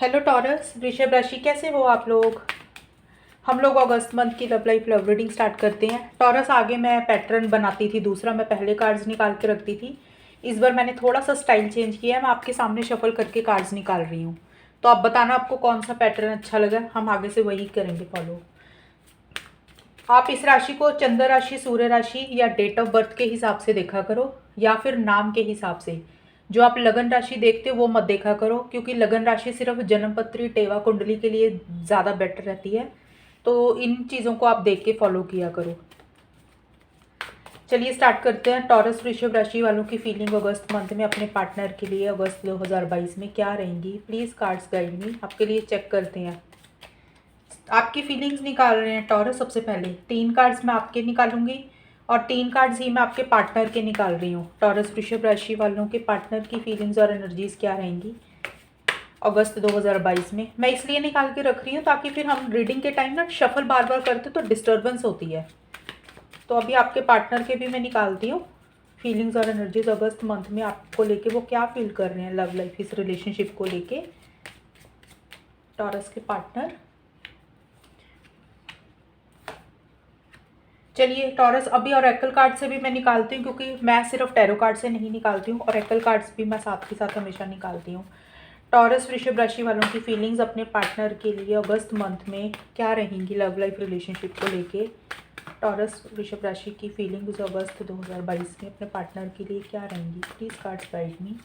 Hello taurus, वृषभ राशि, कैसे हो आप लोग। हम लोग अगस्त मंथ की love life love reading start करते हैं। टॉरस, आगे मैं पैटर्न बनाती थी दूसरा, मैं पहले कार्ड्स निकाल के रखती थी। इस बार मैंने थोड़ा सा स्टाइल चेंज किया है, मैं आपके सामने शफल करके कार्ड्स निकाल रही हूँ। तो आप बताना आपको कौन सा पैटर्न अच्छा लगा, हम आगे से वही करेंगे फॉलो। आप इस राशि को चंद्र राशि, सूर्य राशि या डेट ऑफ बर्थ के हिसाब से देखा करो, या फिर नाम के हिसाब से। जो आप लगन राशि देखते हो वो मत देखा करो, क्योंकि लगन राशि सिर्फ जन्मपत्री टेवा कुंडली के लिए ज़्यादा बेटर रहती है। तो इन चीज़ों को आप देख के फॉलो किया करो। चलिए स्टार्ट करते हैं। टॉरस वृषभ राशि वालों की फीलिंग अगस्त मंथ में अपने पार्टनर के लिए अगस्त 2022 में क्या रहेंगी। प्लीज़ कार्ड्स गाइड मी, आपके लिए चेक करते हैं। आपकी फीलिंग्स निकाल रहे हैं टॉरस। सबसे पहले 3 कार्ड्स मैं आपके निकालूंगी और 3 कार्ड्स ही मैं आपके पार्टनर के निकाल रही हूँ। टॉरस वृषभ राशि वालों के पार्टनर की फीलिंग्स और एनर्जीज क्या रहेंगी अगस्त 2022 में। मैं इसलिए निकाल के रख रही हूँ ताकि फिर हम रीडिंग के टाइम ना शफल बार बार करते तो डिस्टर्बेंस होती है। तो अभी आपके पार्टनर के भी मैं निकालती हूँ फीलिंग्स और एनर्जीज अगस्त मंथ में आपको लेके, वो क्या फील कर रहे हैं लव लाइफ, इस रिलेशनशिप को लेके। टॉरस के पार्टनर, चलिए टॉरस, अभी ऑरेकल कार्ड से भी मैं निकालती हूँ, क्योंकि मैं सिर्फ टैरो कार्ड से नहीं निकालती हूँ, ऑरेकल कार्ड्स भी मैं साथ के साथ हमेशा निकालती हूँ। टॉरस वृषभ राशि वालों की फीलिंग्स अपने पार्टनर के लिए अगस्त मंथ में क्या रहेंगी लव लाइफ रिलेशनशिप को लेके। टॉरस वृषभ राशि की फीलिंग्स अगस्त 2022 में अपने पार्टनर के लिए क्या रहेंगी। Please cards guide me.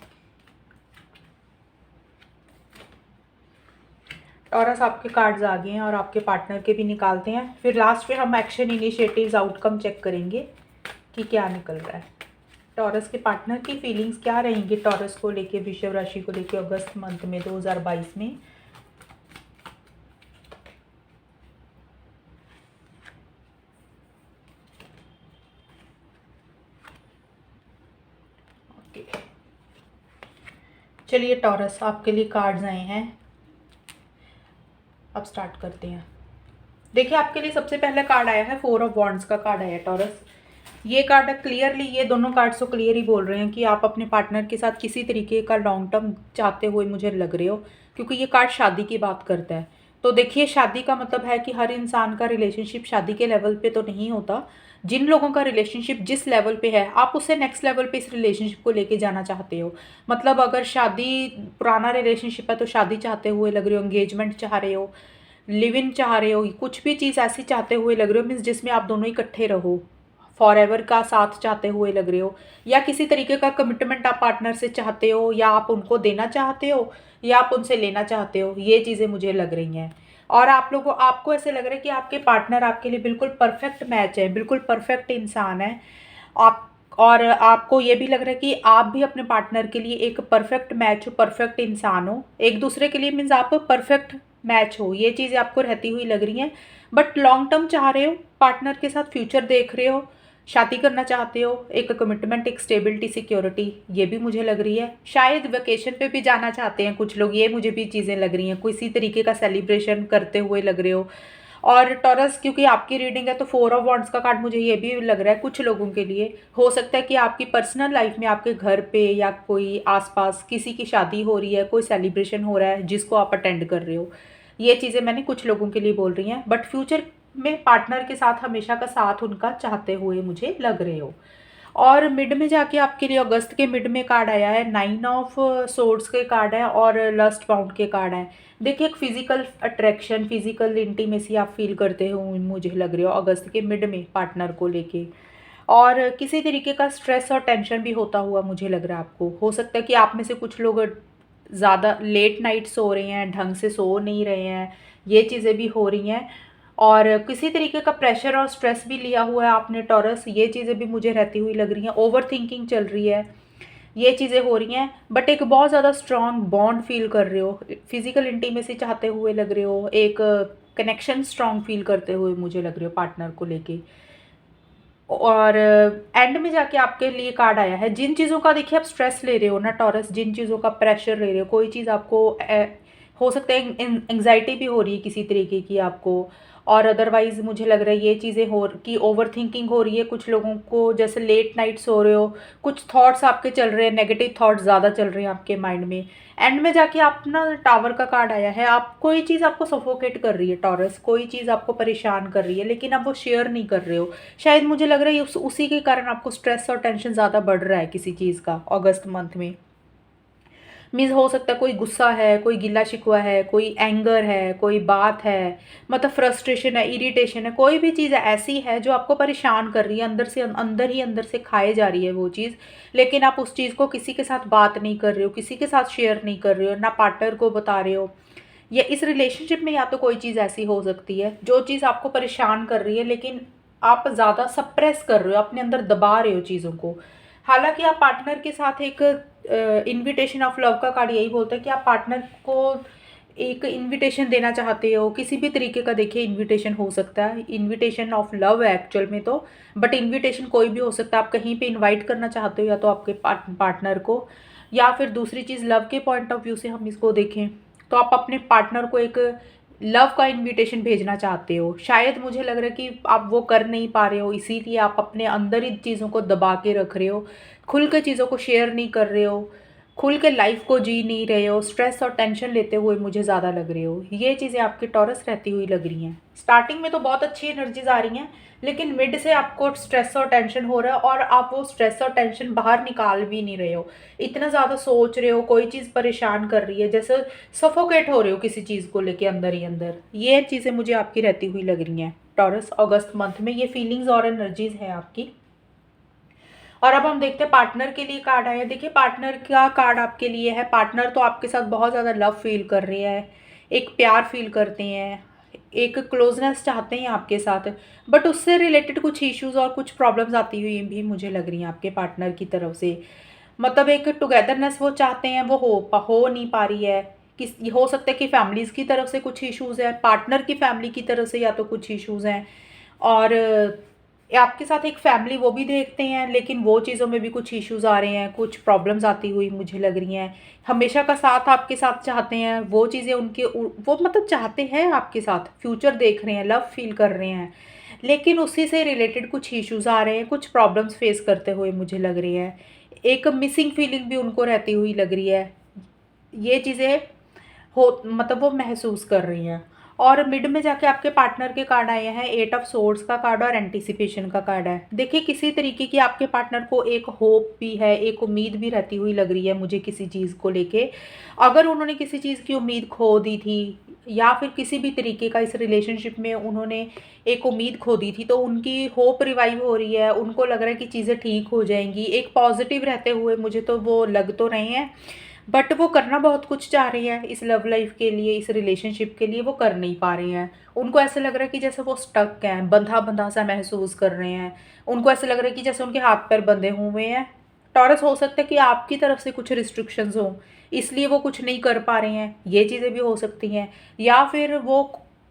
Taurus, आपके कार्ड्स आ गए हैं और आपके पार्टनर के भी निकालते हैं, फिर लास्ट में हम एक्शन, इनिशिएटिव्स, आउटकम चेक करेंगे कि क्या निकल रहा है। टॉरस के पार्टनर की फीलिंग्स क्या रहेंगी टॉरस को लेके, वृषभ राशि को लेके अगस्त मंथ में 2022 में। ओके, चलिए टॉरस, आपके लिए कार्ड्स आए हैं, अब स्टार्ट करते हैं। देखिए, आपके लिए सबसे पहला कार्ड आया है 4 ऑफ वॉन्ड्स का कार्ड आया है टॉरस। ये कार्ड क्लियरली, ये दोनों कार्ड्स तो क्लियर ही बोल रहे हैं कि आप अपने पार्टनर के साथ किसी तरीके का लॉन्ग टर्म चाहते हुए मुझे लग रहे हो, क्योंकि ये कार्ड शादी की बात करता है। तो देखिए, शादी का मतलब है कि हर इंसान का रिलेशनशिप शादी के लेवल पे तो नहीं होता। जिन लोगों का रिलेशनशिप जिस लेवल पे है, आप उससे नेक्स्ट लेवल पे इस रिलेशनशिप को लेके जाना चाहते हो। मतलब अगर शादी, पुराना रिलेशनशिप है तो शादी चाहते हुए लग रहे हो, एंगेजमेंट चाह रहे हो, लिव इन चाह रहे हो, कुछ भी चीज़ ऐसी चाहते हुए लग रहे हो, मीन्स जिसमें आप दोनों इकट्ठे रहो, फॉर एवर का साथ चाहते हुए लग रहे हो, या किसी तरीके का कमिटमेंट आप पार्टनर से चाहते हो, या आप उनको देना चाहते हो, या आप उनसे लेना चाहते हो, ये चीज़ें मुझे लग रही हैं। और आप लोगों, आपको ऐसे लग रहा है कि आपके पार्टनर आपके लिए बिल्कुल परफेक्ट मैच है, बिल्कुल परफेक्ट इंसान है आप। और आपको ये भी लग रहा है कि आप भी अपने पार्टनर के लिए एक परफेक्ट मैच हो, परफेक्ट इंसान हो एक दूसरे के लिए, मीन्स आप परफेक्ट मैच हो, ये चीज़ें आपको रहती हुई लग रही हैं। बट लॉन्ग टर्म चाह रहे हो, पार्टनर के साथ फ्यूचर देख रहे हो, शादी करना चाहते हो, एक कमिटमेंट, एक स्टेबिलिटी, सिक्योरिटी, ये भी मुझे लग रही है। शायद वेकेशन पे भी जाना चाहते हैं कुछ लोग, ये मुझे भी चीज़ें लग रही हैं, किसी तरीके का सेलिब्रेशन करते हुए लग रहे हो। और टॉरस, क्योंकि आपकी रीडिंग है तो 4 ऑफ वॉन्ड्स का कार्ड मुझे ये भी लग रहा है, कुछ लोगों के लिए हो सकता है कि आपकी पर्सनल लाइफ में आपके घर पे या कोई आसपास किसी की शादी हो रही है, कोई सेलिब्रेशन हो रहा है जिसको आप अटेंड कर रहे हो। ये चीज़ें मैंने कुछ लोगों के लिए बोल रही हैं, बट फ्यूचर में पार्टनर के साथ हमेशा का साथ उनका चाहते हुए मुझे लग रहे हो। और मिड में जाके आपके लिए अगस्त के मिड में कार्ड आया है 9 ऑफ सोर्ड्स के कार्ड है और लस्ट बाउंड के कार्ड है। देखिए, एक फिजिकल अट्रैक्शन, फिजिकल इंटीमेसी आप फील करते हो मुझे लग रहे हो अगस्त के मिड में पार्टनर को लेके। और किसी तरीके का स्ट्रेस और टेंशन भी होता हुआ मुझे लग रहा है आपको। हो सकता है कि आप में से कुछ लोग ज़्यादा लेट नाइट सो रहे हैं, ढंग से सो नहीं रहे हैं, ये चीज़ें भी हो रही हैं। और किसी तरीके का प्रेशर और स्ट्रेस भी लिया हुआ है आपने टॉरस, ये चीज़ें भी मुझे रहती हुई लग रही हैं। ओवर थिंकिंग चल रही है, ये चीज़ें हो रही हैं। बट एक बहुत ज़्यादा स्ट्रॉन्ग बॉन्ड फील कर रहे हो, फिजिकल इंटीमेसी चाहते हुए लग रहे हो, एक कनेक्शन स्ट्रॉन्ग फील करते हुए मुझे लग रहे हो पार्टनर को लेके। और एंड में जाके आपके लिए कार्ड आया है जिन चीज़ों का, देखिए आप स्ट्रेस ले रहे हो ना टॉरस, जिन चीज़ों का प्रेशर ले रहे हो, कोई चीज़ आपको हो सकता है एंग्जाइटी भी हो रही है किसी तरीके की आपको। और अदरवाइज़ मुझे लग रहा है ये चीज़ें हो कि ओवर थिंकिंग हो रही है कुछ लोगों को, जैसे लेट नाइट सो रहे हो, कुछ थॉट्स आपके चल रहे हैं, नेगेटिव थॉट्स ज़्यादा चल रहे हैं आपके माइंड में। एंड में जाके आप ना टावर का कार्ड आया है, आप कोई चीज़ आपको सफोकेट कर रही है टॉरस, कोई चीज़ आपको परेशान कर रही है, लेकिन आप वो शेयर नहीं कर रहे हो। शायद मुझे लग रहा है उसी के कारण आपको स्ट्रेस और टेंशन ज़्यादा बढ़ रहा है किसी चीज़ का अगस्त मंथ में। मीन्स हो सकता है कोई गुस्सा है, कोई गिला शिकवा है, कोई एंगर है, कोई बात है, मतलब फ्रस्ट्रेशन है, इरिटेशन है, कोई भी चीज़ ऐसी है जो आपको परेशान कर रही है, अंदर से अंदर ही अंदर से खाए जा रही है वो चीज़। लेकिन आप उस चीज़ को किसी के साथ बात नहीं कर रहे हो, किसी के साथ शेयर नहीं कर रहे हो, ना पार्टनर को बता रहे हो। या इस रिलेशनशिप में या तो कोई चीज़ ऐसी हो सकती है जो चीज़ आपको परेशान कर रही है, लेकिन आप ज़्यादा सप्रेस कर रहे हो, अपने अंदर दबा रहे हो चीज़ों को। हालाँकि आप पार्टनर के साथ एक इन्विटेशन ऑफ लव का कार्ड यही बोलता है कि आप पार्टनर को एक इन्विटेशन देना चाहते हो, किसी भी तरीके का। देखिए इन्विटेशन हो सकता है, इन्विटेशन ऑफ लव है एक्चुअल में तो, बट इन्विटेशन कोई भी हो सकता है। आप कहीं पे इनवाइट करना चाहते हो या तो आपके पार्टनर को, या फिर दूसरी चीज़ लव के पॉइंट ऑफ व्यू से हम इसको देखें तो आप अपने पार्टनर को एक लव का इनविटेशन भेजना चाहते हो। शायद मुझे लग रहा है कि आप वो कर नहीं पा रहे हो, इसीलिए आप अपने अंदर ही चीज़ों को दबा के रख रहे हो, खुल के चीज़ों को शेयर नहीं कर रहे हो, खुल के लाइफ को जी नहीं रहे हो, स्ट्रेस और टेंशन लेते हुए मुझे ज़्यादा लग रहे हो। ये चीज़ें आपके टॉरस रहती हुई लग रही हैं। स्टार्टिंग में तो बहुत अच्छी एनर्जीज आ रही हैं, लेकिन मिड से आपको स्ट्रेस और टेंशन हो रहा है और आप वो स्ट्रेस और टेंशन बाहर निकाल भी नहीं रहे हो। इतना ज़्यादा सोच रहे हो, कोई चीज़ परेशान कर रही है, जैसे सफोकेट हो रहे हो किसी चीज़ को लेके अंदर ही अंदर। ये चीज़ें मुझे आपकी रहती हुई लग रही हैं टॉरस अगस्त मंथ में, ये फीलिंग्स और एनर्जीज है आपकी। और अब हम देखते हैं पार्टनर के लिए कार्ड आया। देखिए पार्टनर का कार्ड आपके लिए है। पार्टनर तो आपके साथ बहुत ज़्यादा लव फील कर रहे हैं, एक प्यार फील करते हैं, एक क्लोजनेस चाहते हैं आपके साथ, बट उससे रिलेटेड कुछ इश्यूज और कुछ प्रॉब्लम्स आती हुई भी मुझे लग रही हैं आपके पार्टनर की तरफ से। मतलब एक टुगेदरनेस वो चाहते हैं, वो हो नहीं पा रही है। किस हो सकता है कि फैमिलीज़ की तरफ से कुछ इश्यूज़ हैं, पार्टनर की फैमिली की तरफ से या तो कुछ इश्यूज़ हैं, और आपके साथ एक फैमिली वो भी देखते हैं, लेकिन वो चीज़ों में भी कुछ इश्यूज़ आ रहे हैं, कुछ प्रॉब्लम्स आती हुई मुझे लग रही हैं। हमेशा का साथ आपके साथ चाहते हैं, वो चीज़ें उनके वो मतलब चाहते हैं आपके साथ, फ्यूचर देख रहे हैं, लव फील कर रहे हैं, लेकिन उसी से रिलेटेड कुछ इश्यूज़ आ रहे हैं, कुछ प्रॉब्लम्स फेस करते हुए मुझे लग रही है। एक मिसिंग फीलिंग भी उनको रहती हुई लग रही है। ये चीज़ें हो मतलब वो महसूस कर रही हैं। और मिड में जाके आपके पार्टनर के कार्ड आए हैं, 8 ऑफ सोर्ड्स का कार्ड और एंटीसिपेशन का कार्ड है। देखिए किसी तरीके की आपके पार्टनर को एक होप भी है, एक उम्मीद भी रहती हुई लग रही है मुझे किसी चीज़ को लेके। अगर उन्होंने किसी चीज़ की उम्मीद खो दी थी, या फिर किसी भी तरीके का इस रिलेशनशिप में उन्होंने एक उम्मीद खो दी थी, तो उनकी होप रिवाइव हो रही है, उनको लग रहा है कि चीज़ें ठीक हो जाएंगी। एक पॉजिटिव रहते हुए मुझे तो वो लग तो रहे हैं, बट वो करना बहुत कुछ चाह रही है इस लव लाइफ के लिए, इस रिलेशनशिप के लिए, वो कर नहीं पा रहे हैं। उनको ऐसे लग रहा है कि जैसे वो स्टक हैं, बंधा बंधा सा महसूस कर रहे हैं। उनको ऐसे लग रहा है कि जैसे उनके हाथ पैर बंधे हुए हैं। टॉरस हो सकता है कि आपकी तरफ से कुछ रिस्ट्रिक्शंस हों, इसलिए वो कुछ नहीं कर पा रहे हैं, ये चीज़ें भी हो सकती हैं। या फिर वो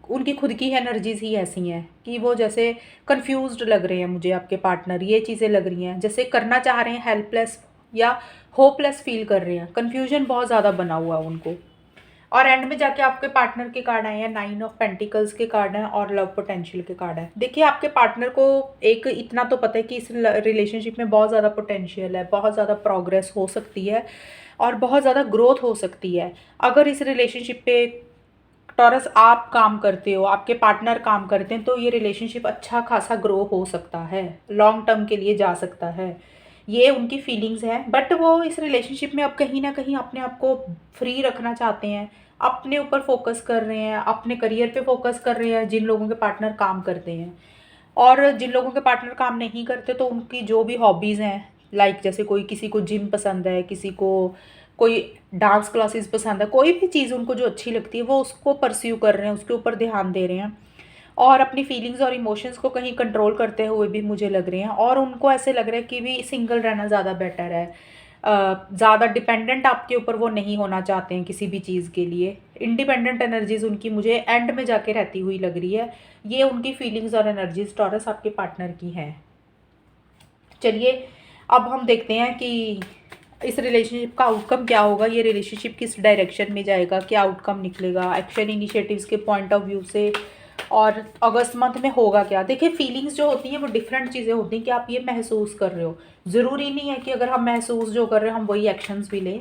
उनकी खुद की एनर्जीज ही ऐसी हैं कि वो जैसे कंफ्यूज्ड लग रहे हैं मुझे आपके पार्टनर, ये चीज़ें लग रही हैं जैसे करना चाह रहे हैं, हेल्पलेस या होपलेस फील कर रहे हैं, कन्फ्यूजन बहुत ज़्यादा बना हुआ है उनको। और एंड में जाके आपके पार्टनर के कार्ड आए हैं, 9 ऑफ पेंटिकल्स के कार्ड हैं और लव पोटेंशियल के कार्ड हैं। देखिए आपके पार्टनर को एक इतना तो पता है कि इस रिलेशनशिप में बहुत ज़्यादा पोटेंशियल है, बहुत ज़्यादा प्रोग्रेस हो सकती है और बहुत ज़्यादा ग्रोथ हो सकती है। अगर इस रिलेशनशिप पे टॉरस आप काम करते हो, आपके पार्टनर काम करते हैं, तो ये रिलेशनशिप अच्छा खासा ग्रो हो सकता है, लॉन्ग टर्म के लिए जा सकता है। ये उनकी फीलिंग्स हैं, बट वो इस रिलेशनशिप में अब कहीं ना कहीं अपने आप को फ्री रखना चाहते हैं, अपने ऊपर फोकस कर रहे हैं, अपने करियर पे फोकस कर रहे हैं, जिन लोगों के पार्टनर काम करते हैं। और जिन लोगों के पार्टनर काम नहीं करते तो उनकी जो भी हॉबीज़ हैं, लाइक जैसे कोई किसी को जिम पसंद है, किसी को कोई डांस क्लासेस पसंद है, कोई भी चीज़ उनको जो अच्छी लगती है वो उसको परस्यू कर रहे हैं, उसके ऊपर ध्यान दे रहे हैं, और अपनी फीलिंग्स और इमोशंस को कहीं कंट्रोल करते हुए भी मुझे लग रहे हैं। और उनको ऐसे लग रहा है कि भी सिंगल रहना ज़्यादा बेटर है, ज़्यादा डिपेंडेंट आपके ऊपर वो नहीं होना चाहते हैं किसी भी चीज़ के लिए। इंडिपेंडेंट एनर्जीज उनकी मुझे एंड में जाके रहती हुई लग रही है। ये उनकी फीलिंग्स और एनर्जीज टॉरस आपके पार्टनर की हैं। चलिए अब हम देखते हैं कि इस रिलेशनशिप का आउटकम क्या होगा, ये रिलेशनशिप किस डायरेक्शन में जाएगा, क्या आउटकम निकलेगा एक्शन इनिशिएटिव्स के पॉइंट ऑफ व्यू से, और अगस्त मंथ में होगा क्या। देखिए फीलिंग्स जो होती हैं वो डिफरेंट चीज़ें होती हैं कि आप ये महसूस कर रहे हो, ज़रूरी नहीं है कि अगर हम महसूस जो कर रहे हैं हम वही एक्शंस भी लें।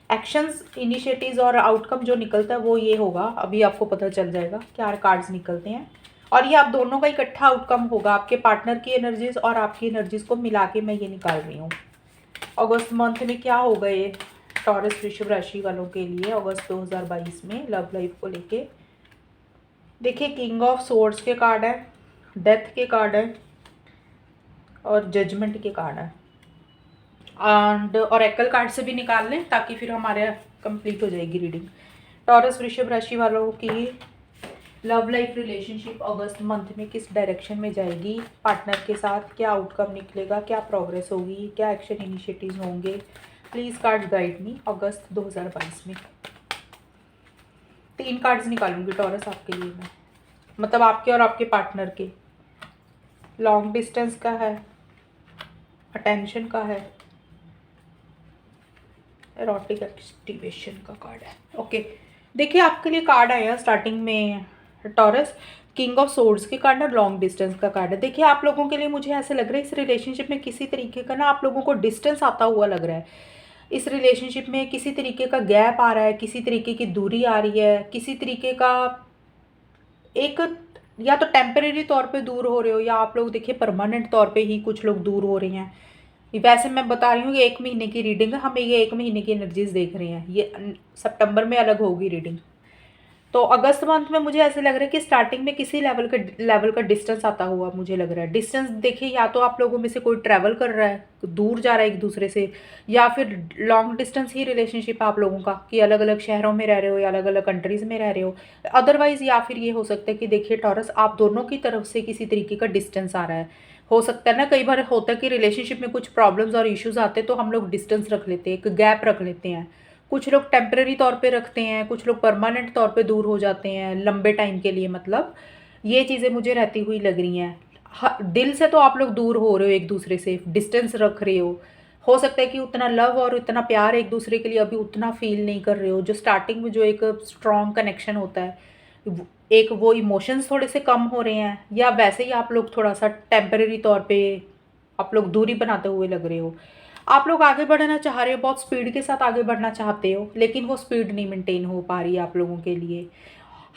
एक्शंस इनिशिएटिव्स और आउटकम जो निकलता है वो ये होगा, अभी आपको पता चल जाएगा क्या कार्ड्स निकलते हैं। और ये आप दोनों का इकट्ठा आउटकम होगा, आपके पार्टनर की एनर्जीज और आपकी एनर्जीज को मिला के मैं ये निकाल रही हूँ। अगस्त मंथ में क्या होगा ये टॉरस वृषभ राशि वालों के लिए अगस्त 2022 में लव लाइफ को लेके। देखिए किंग ऑफ सोर्ड्स के कार्ड है, डेथ के कार्ड है और जजमेंट के कार्ड है। एंड ऑरेकल कार्ड से भी निकाल लें ताकि फिर हमारे कंप्लीट हो जाएगी रीडिंग। टॉरस वृषभ राशि वालों की लव लाइफ रिलेशनशिप अगस्त मंथ में किस डायरेक्शन में जाएगी, पार्टनर के साथ क्या आउटकम निकलेगा, क्या प्रोग्रेस होगी, क्या एक्शन इनिशिएटिव्स होंगे। प्लीज़ कार्ड गाइड मी अगस्त 2022 में। 3 कार्ड्स निकालूंगी टॉरस आपके लिए मैं, मतलब आपके और आपके पार्टनर के। लॉन्ग डिस्टेंस का है, अटेंशन का है, एरोटिक एक्टिवेशन का कार्ड है। ओके देखिए आपके लिए कार्ड आया स्टार्टिंग में टॉरस, किंग ऑफ सोर्ड्स के कार्ड और लॉन्ग डिस्टेंस का कार्ड है। देखिए आप लोगों के लिए मुझे ऐसे लग रहा है इस रिलेशनशिप में किसी तरीके का ना आप लोगों को डिस्टेंस आता हुआ लग रहा है। इस रिलेशनशिप में किसी तरीके का गैप आ रहा है, किसी तरीके की दूरी आ रही है, किसी तरीके का एक, या तो टेम्परेरी तौर पे दूर हो रहे हो या आप लोग देखिए परमानेंट तौर पे ही कुछ लोग दूर हो रहे हैं। वैसे मैं बता रही हूँ कि 1 महीने की रीडिंग है, हमें ये 1 महीने की एनर्जीज देख रहे हैं, ये सितंबर में अलग होगी रीडिंग। तो अगस्त मंथ में मुझे ऐसे लग रहा है कि स्टार्टिंग में किसी लेवल का डिस्टेंस आता हुआ मुझे लग रहा है। डिस्टेंस देखिए या तो आप लोगों में से कोई ट्रैवल कर रहा है, दूर जा रहा है एक दूसरे से, या फिर लॉन्ग डिस्टेंस ही रिलेशनशिप है आप लोगों का कि अलग अलग शहरों में रह रहे हो या अलग अलग कंट्रीज़ में रह रहे हो। अदरवाइज़ या फिर ये हो सकता है कि देखिए टॉरस आप दोनों की तरफ से किसी तरीके का डिस्टेंस आ रहा है। हो सकता है ना, कई बार होता है कि रिलेशनशिप में कुछ प्रॉब्लम्स और इश्यूज आते हैं तो हम लोग डिस्टेंस रख लेते हैं, एक गैप रख लेते हैं। कुछ लोग टेम्परेरी तौर पे रखते हैं, कुछ लोग परमानेंट तौर पे दूर हो जाते हैं लंबे टाइम के लिए, मतलब ये चीज़ें मुझे रहती हुई लग रही हैं। दिल से तो आप लोग दूर हो रहे हो एक दूसरे से, डिस्टेंस रख रहे हो सकता है कि उतना लव और इतना प्यार एक दूसरे के लिए अभी उतना फील नहीं कर रहे हो जो स्टार्टिंग में जो एक स्ट्रॉन्ग कनेक्शन होता है, एक वो इमोशंस थोड़े से कम हो रहे हैं, या वैसे ही आप लोग थोड़ा सा टेम्परेरी तौर पे आप लोग दूरी बनाते हुए लग रहे हो। आप लोग आगे बढ़ना चाह रहे हो, बहुत स्पीड के साथ आगे बढ़ना चाहते हो, लेकिन वो स्पीड नहीं मेंटेन हो पा रही है आप लोगों के लिए।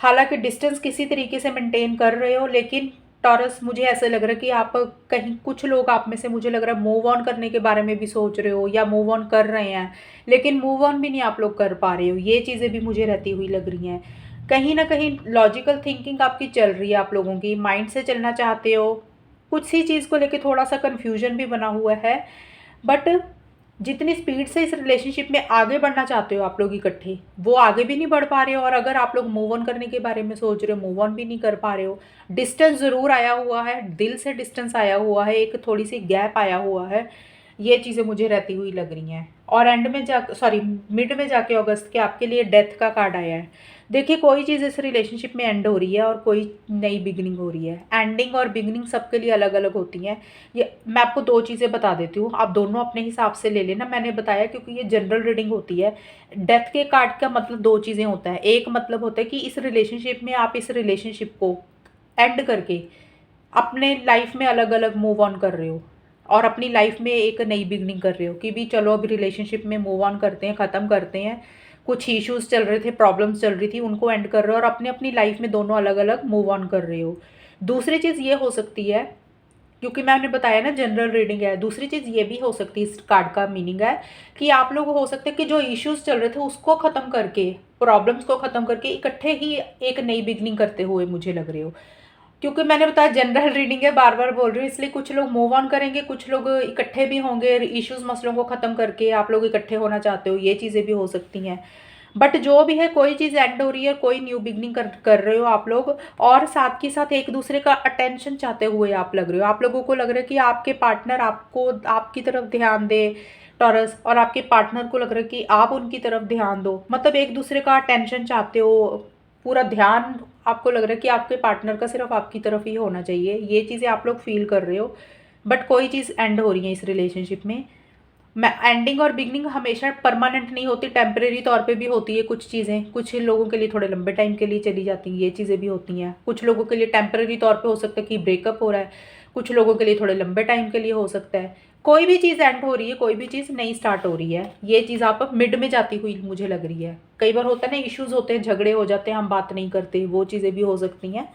हालांकि डिस्टेंस किसी तरीके से मेंटेन कर रहे हो, लेकिन टॉरस मुझे ऐसा लग रहा है कि आप कहीं, कुछ लोग आप में से मुझे लग रहा है मूव ऑन करने के बारे में भी सोच रहे हो या मूव ऑन कर रहे हैं, लेकिन मूव ऑन भी नहीं आप लोग कर पा रहे हो। ये चीज़ें भी मुझे रहती हुई लग रही हैं। कहीं ना कहीं लॉजिकल थिंकिंग आपकी चल रही है, आप लोगों की माइंड से चलना चाहते हो, कुछ सी चीज़ को लेके थोड़ा सा कन्फ्यूजन भी बना हुआ है। बट जितनी स्पीड से इस रिलेशनशिप में आगे बढ़ना चाहते हो आप लोग इकट्ठे, वो आगे भी नहीं बढ़ पा रहे हो, और अगर आप लोग मूव ऑन करने के बारे में सोच रहे हो मूव ऑन भी नहीं कर पा रहे हो। डिस्टेंस ज़रूर आया हुआ है, दिल से डिस्टेंस आया हुआ है, एक थोड़ी सी गैप आया हुआ है। ये चीज़ें मुझे रहती हुई लग रही हैं। और एंड में जा सॉरी मिड में जाके अगस्त के आपके लिए डेथ का कार्ड आया है। देखिए कोई चीज़ इस रिलेशनशिप में एंड हो रही है और कोई नई बिगनिंग हो रही है। एंडिंग और बिगनिंग सबके लिए अलग अलग होती हैं। ये मैं आपको 2 चीज़ें बता देती हूँ, आप दोनों अपने हिसाब से ले लेना। मैंने बताया क्योंकि ये जनरल रीडिंग होती है। डेथ के कार्ड का मतलब 2 चीज़ें होता है। एक मतलब होता है कि इस रिलेशनशिप में आप इस रिलेशनशिप को एंड करके अपने लाइफ में अलग अलग मूव ऑन कर रहे हो और अपनी लाइफ में एक नई बिगनिंग कर रहे हो कि भी चलो अब रिलेशनशिप में मूव ऑन करते हैं, ख़त्म करते हैं। कुछ इश्यूज चल रहे थे, प्रॉब्लम्स चल रही थी, उनको एंड कर रहे हो और अपने अपनी लाइफ में दोनों अलग अलग मूव ऑन कर रहे हो। दूसरी चीज़ ये हो सकती है, क्योंकि मैंने बताया ना जनरल रीडिंग है, दूसरी चीज़ ये भी हो सकती है, इस कार्ड का मीनिंग है कि आप लोग हो सकते हैं कि जो इश्यूज चल रहे थे उसको ख़त्म करके, प्रॉब्लम्स को ख़त्म करके इकट्ठे ही एक नई बिगनिंग करते हुए मुझे लग रहे हो। क्योंकि मैंने बताया जनरल रीडिंग है, बार बार बोल रही हूँ, इसलिए कुछ लोग मूव ऑन करेंगे, कुछ लोग इकट्ठे भी होंगे, इश्यूज मसलों को ख़त्म करके आप लोग इकट्ठे होना चाहते हो, ये चीज़ें भी हो सकती हैं। बट जो भी है, कोई चीज़ एंड हो रही है, कोई न्यू बिगनिंग कर रहे हो आप लोग, और साथ के साथ एक दूसरे का अटेंशन चाहते हुए आप लग रहे हो। आप लोगों को लग रहा है कि आपके पार्टनर आपको आपकी तरफ ध्यान दे टॉरस, और आपके पार्टनर को लग रहा है कि आप उनकी तरफ ध्यान दो, मतलब एक दूसरे का अटेंशन चाहते हो, पूरा ध्यान आपको लग रहा है कि आपके पार्टनर का सिर्फ आपकी तरफ ही होना चाहिए। ये चीज़ें आप लोग फील कर रहे हो। बट कोई चीज़ एंड हो रही है इस रिलेशनशिप में। मैं एंडिंग और बिगनिंग हमेशा परमानेंट नहीं होती, टेम्परेरी तौर पे भी होती है कुछ चीज़ें। कुछ लोगों के लिए थोड़े लंबे टाइम के लिए चली जाती हैं, ये चीज़ें भी होती हैं। कुछ लोगों के लिए टेम्परेरी तौर पे हो सकता है कि ब्रेकअप हो रहा है, कुछ लोगों के लिए थोड़े लंबे टाइम के लिए हो सकता है। कोई भी चीज़ एंड हो रही है, कोई भी चीज़ नई स्टार्ट हो रही है, ये चीज़ आप मिड में जाती हुई मुझे लग रही है। कई बार होता है ना, इश्यूज़ होते हैं, झगड़े हो जाते हैं, हम बात नहीं करते, वो चीज़ें भी हो सकती हैं।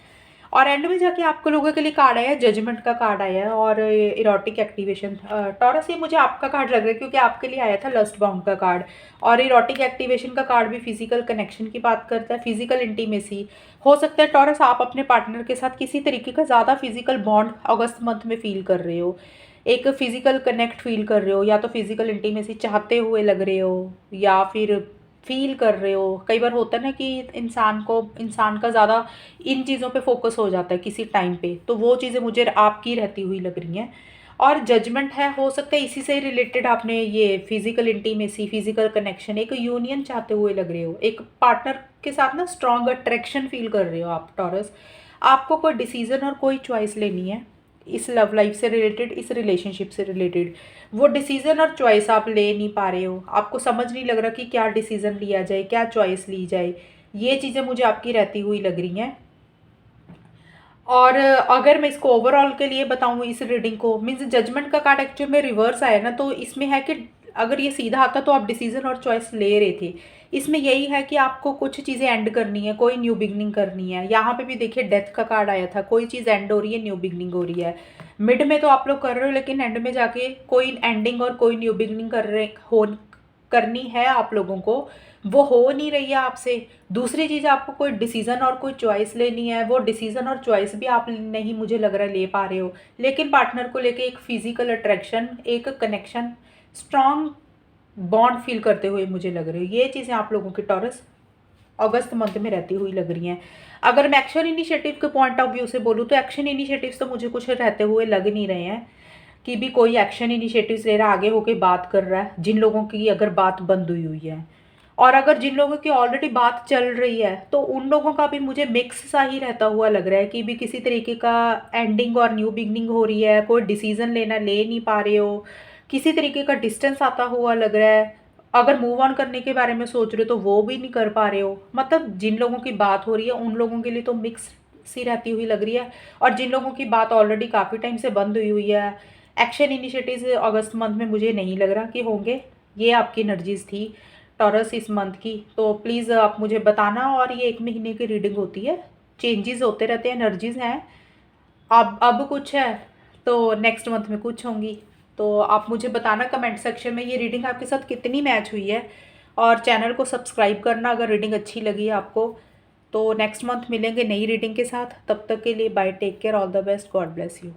और एंड में जाके आपको लोगों के लिए कार्ड आया है, जजमेंट का कार्ड आया है और इरोटिक एक्टिवेशन। टॉरस, ये मुझे आपका कार्ड लग रहा है क्योंकि आपके लिए आया था लस्ट बाउंड का कार्ड। और इरोटिक एक्टिवेशन का कार्ड भी फिजिकल कनेक्शन की बात करता है, फिजिकल इंटीमेसी। हो सकता है टॉरस आप अपने पार्टनर के साथ किसी तरीके का ज़्यादा फिजिकल बॉन्ड अगस्त मंथ में फील कर रहे हो, एक फिजिकल कनेक्ट फील कर रहे हो, या तो फिजिकल इंटीमेसी चाहते हुए लग रहे हो, या फिर फील कर रहे हो। कई बार होता है ना कि इंसान का ज़्यादा इन चीज़ों पे फोकस हो जाता है किसी टाइम पे, तो वो चीज़ें मुझे आपकी रहती हुई लग रही हैं। और जजमेंट है, हो सकता है इसी से रिलेटेड आपने ये फिजिकल इंटीमेसी, फिजिकल कनेक्शन, एक यूनियन चाहते हुए लग रहे हो, एक पार्टनर के साथ ना स्ट्रॉन्ग अट्रैक्शन फील कर रहे हो आप टॉरस। आपको कोई डिसीजन और कोई चॉइस लेनी है इस लव लाइफ से रिलेटेड, इस रिलेशनशिप से रिलेटेड। वो डिसीजन और चॉइस आप ले नहीं पा रहे हो, आपको समझ नहीं लग रहा कि क्या डिसीजन लिया जाए, क्या चॉइस ली जाए। ये चीज़ें मुझे आपकी रहती हुई लग रही हैं। और अगर मैं इसको ओवरऑल के लिए बताऊँ इस रीडिंग को, मीन्स जजमेंट का कार्ड एक्चुअल में रिवर्स आया ना, तो इसमें है कि अगर ये सीधा आता तो आप डिसीजन और चॉइस ले रहे थे। इसमें यही है कि आपको कुछ चीज़ें एंड करनी है, कोई न्यू बिगनिंग करनी है। यहाँ पे भी देखिए डेथ का कार्ड आया था, कोई चीज़ एंड हो रही है, न्यू बिगनिंग हो रही है। मिड में तो आप लोग कर रहे हो, लेकिन एंड में जाके कोई एंडिंग और कोई न्यू बिगनिंग करनी है आप लोगों को, वो हो नहीं रही है आपसे। दूसरी चीज़, आपको कोई डिसीज़न और कोई चॉइस लेनी है, वो डिसीज़न और चॉइस भी आप नहीं मुझे लग रहा है ले पा रहे हो। लेकिन पार्टनर को लेके एक फिजिकल अट्रैक्शन, एक कनेक्शन, स्ट्रॉन्ग बॉन्ड फील करते हुए मुझे लग रही है। ये चीज़ें आप लोगों की टॉरस अगस्त मंथ में रहती हुई लग रही हैं। अगर मैं एक्शन इनिशिएटिव के पॉइंट ऑफ व्यू से बोलूँ तो एक्शन इनिशिएटिव्स तो मुझे कुछ रहते हुए लग नहीं रहे हैं कि भी कोई एक्शन इनिशिएटिव्स ले रहा, आगे होके बात कर रहा है। जिन लोगों की अगर बात बंद हुई हुई है, और अगर जिन लोगों की ऑलरेडी बात चल रही है, तो उन लोगों का भी मुझे मिक्स सा ही रहता हुआ लग रहा है कि भी किसी तरीके का एंडिंग और न्यू बिगनिंग हो रही है, कोई डिसीजन लेना ले नहीं पा रहे हो, किसी तरीके का डिस्टेंस आता हुआ लग रहा है। अगर मूव ऑन करने के बारे में सोच रहे हो तो वो भी नहीं कर पा रहे हो। मतलब जिन लोगों की बात हो रही है उन लोगों के लिए तो मिक्स सी रहती हुई लग रही है, और जिन लोगों की बात ऑलरेडी काफ़ी टाइम से बंद हुई हुई है, एक्शन इनिशिएटिव्स अगस्त मंथ में मुझे नहीं लग रहा कि होंगे। ये आपकी एनर्जीज थी टॉरस इस मंथ की। तो प्लीज़ आप मुझे बताना, और ये 1 महीने की रीडिंग होती है, चेंजेस होते रहते हैं, एनर्जीज हैं। अब कुछ है तो नेक्स्ट मंथ में कुछ होंगी। तो आप मुझे बताना कमेंट सेक्शन में ये रीडिंग आपके साथ कितनी मैच हुई है, और चैनल को सब्सक्राइब करना अगर रीडिंग अच्छी लगी आपको। तो नेक्स्ट मंथ मिलेंगे नई रीडिंग के साथ, तब तक के लिए bye, take care, all the best, God bless you.